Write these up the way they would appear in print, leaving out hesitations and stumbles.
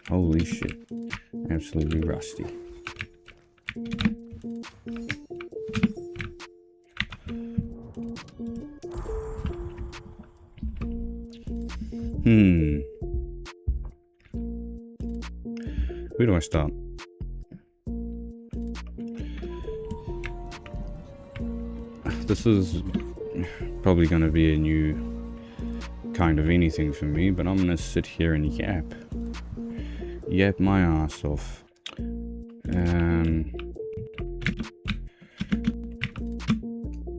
Holy shit. Absolutely rusty. Where do I start? This is probably going to be a new kind of anything for me, but I'm going to sit here and yap my ass off.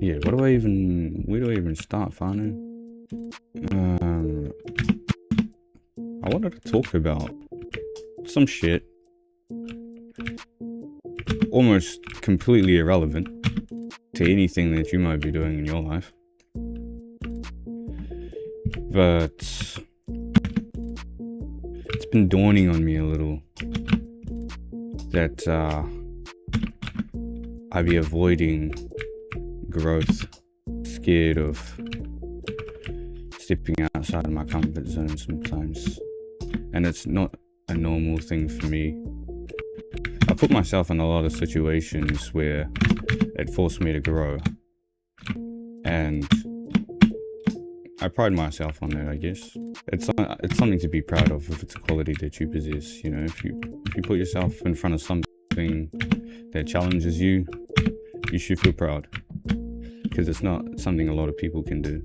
Yeah, where do I even start, Fanu? I wanted to talk about some shit almost completely irrelevant to anything that you might be doing in your life. But it's been dawning on me a little that I be avoiding growth, scared of stepping outside of my comfort zone sometimes, and it's not a normal thing for me. I put myself in a lot of situations where it forced me to grow, and I pride myself on that, I guess. It's something to be proud of if it's a quality that you possess. You know, if you put yourself in front of something that challenges you, you should feel proud, because it's not something a lot of people can do.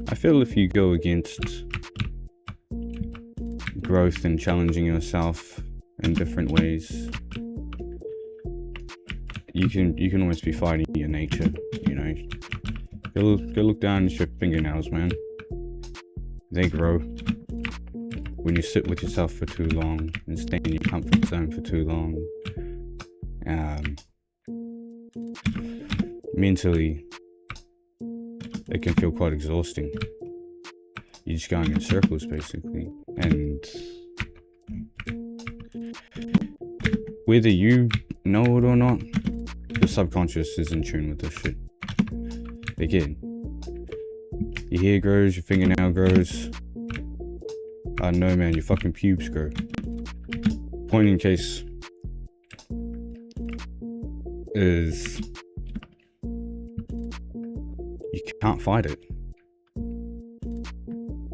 I feel if you go against growth and challenging yourself in different ways, you can almost be fighting your nature. You know, go look down at your fingernails, man. They grow. When you sit with yourself for too long and stay in your comfort zone for too long, mentally it can feel quite exhausting. You're just going in circles basically, and whether you know it or not, your subconscious is in tune with this shit. Again, your hair grows, your fingernail grows, I don't know, man, your fucking pubes grow. Point in case is you can't fight it.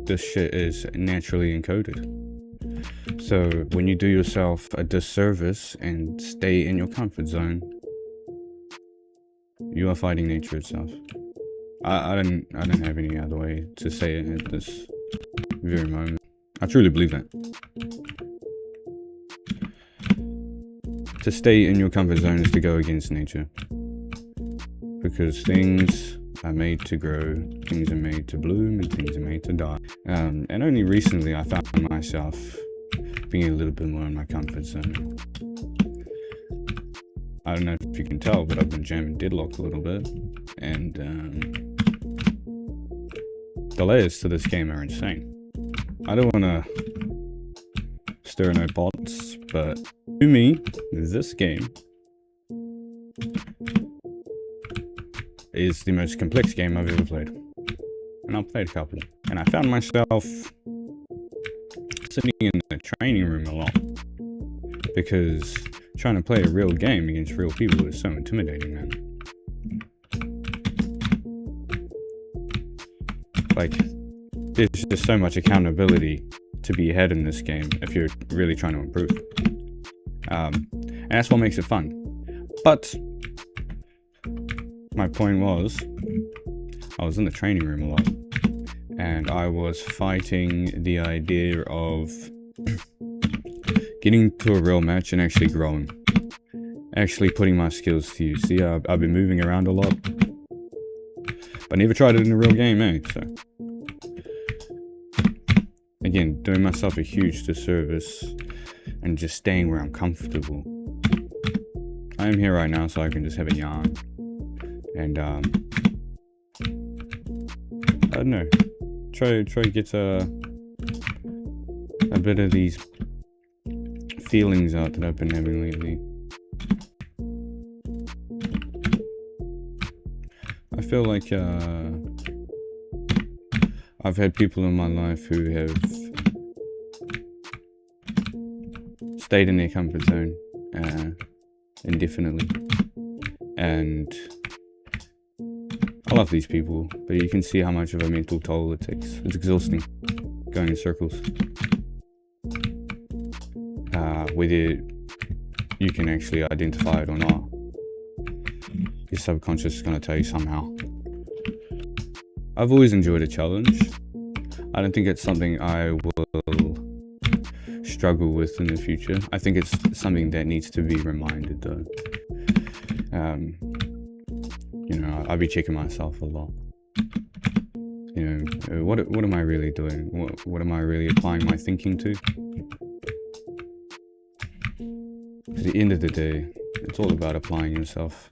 This shit is naturally encoded. So when you do yourself a disservice and stay in your comfort zone, you are fighting nature itself. I don't have any other way to say it at this very moment. I truly believe that. To stay in your comfort zone is to go against nature, because things are made to grow, things are made to bloom, and things are made to die. And only recently I found myself being a little bit more in my comfort zone. I don't know if you can tell, but I've been jamming Deadlock a little bit, and the layers to this game are insane. I don't want to stir no pots, but to me, this game is the most complex game I've ever played. And I've played a couple. And I found myself sitting in the training room a lot, because trying to play a real game against real people is so intimidating, man. Like, there's just so much accountability to be had in this game if you're really trying to improve. And that's what makes it fun. But my point was, I was in the training room a lot, and I was fighting the idea of getting to a real match and actually growing, actually putting my skills to use. See, I've been moving around a lot, but never tried it in a real game, eh? So again, doing myself a huge disservice and just staying where I'm comfortable. I am here right now so I can just have a yarn and I don't know, try to get a bit of these feelings out that I've been having lately. I feel like I've had people in my life who have stayed in their comfort zone indefinitely, and I love these people, but you can see how much of a mental toll it takes. It's exhausting going in circles. Whether you can actually identify it or not, your subconscious is going to tell you somehow. I've always enjoyed a challenge. I don't think it's something I will struggle with in the future. I think it's something that needs to be reminded though. You know, I'll be checking myself a lot. You know, what am I really doing? What am I really applying my thinking to? At the end of the day, it's all about applying yourself.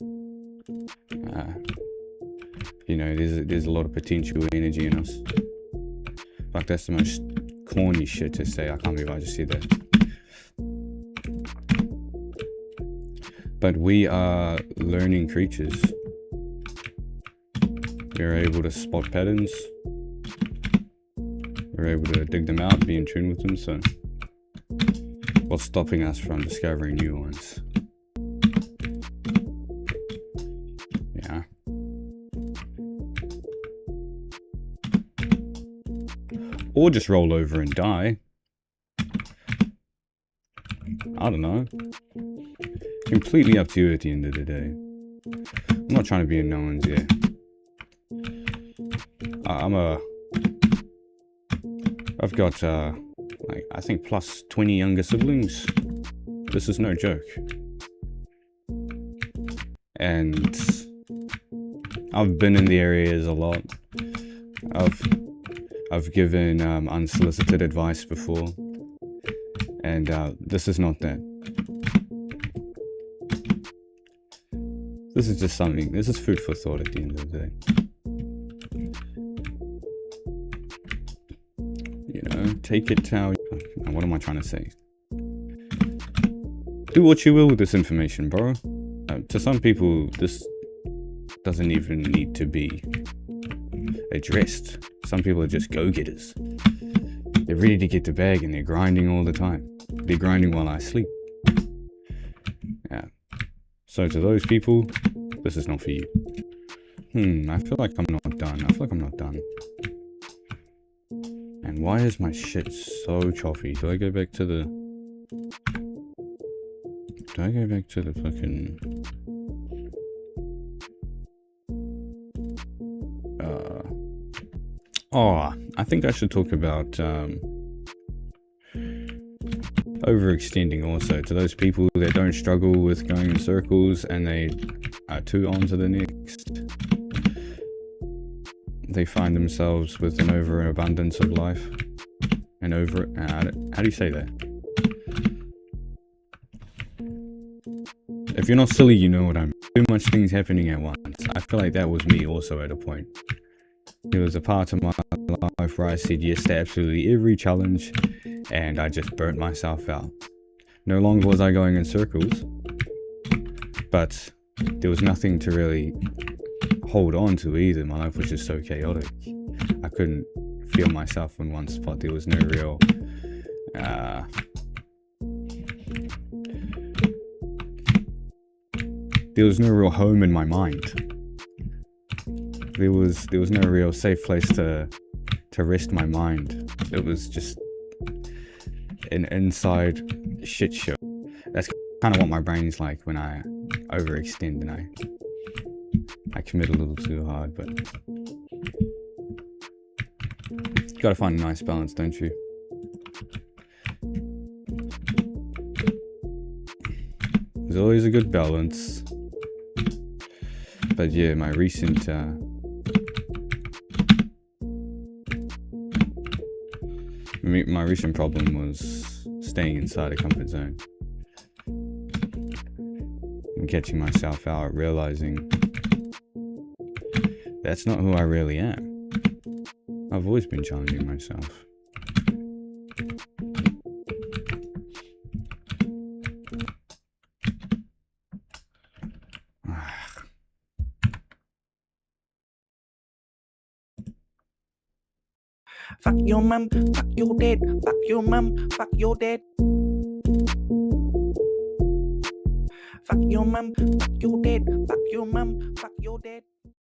You know, there's a lot of potential energy in us. Like, that's the most corny shit to say. I can't believe I just said that. But we are learning creatures. We're able to spot patterns. We're able to dig them out, be in tune with them. So, what's stopping us from discovering new ones? Yeah. Or just roll over and die. I don't know. Completely up to you at the end of the day. I'm not trying to be in no one's ear. I've got like, I think plus 20 younger siblings. This is no joke. And I've been in the areas a lot. I've given unsolicited advice before, and this is not that. This is just something. This is food for thought at the end of the day. You know, take it how. What am I trying to say? Do what you will with this information, bro. To some people, this doesn't even need to be addressed. Some people are just go-getters. They're ready to get the bag and they're grinding all the time. They're grinding while I sleep. Yeah. So to those people, this is not for you. I feel like I'm not done. And why is my shit so choppy? Do I go back to the fucking... Oh, I think I should talk about overextending also. To those people that don't struggle with going in circles and they are too on to the next. They find themselves with an overabundance of life. And how do you say that? If you're not silly, you know what I mean. Too much things happening at once. I feel like that was me also at a point. There was a part of my life where I said yes to absolutely every challenge, and I just burnt myself out. No longer was I going in circles, but there was nothing to really hold on to either. My life was just so chaotic. I couldn't feel myself in one spot. There was no real home in my mind. There was no real safe place to rest my mind. It was just an inside shit show. That's kind of what my brain's like when I overextend and I commit a little too hard, but you gotta find a nice balance, don't you? There's always a good balance. But yeah, my recent problem was staying inside a comfort zone and catching myself out, realizing that's not who I really am. I've always been challenging myself. Fuck your mum, fuck your dad, fuck your mum, fuck your dad. Fuck your mum, fuck your dad, fuck your mum, fuck your dad.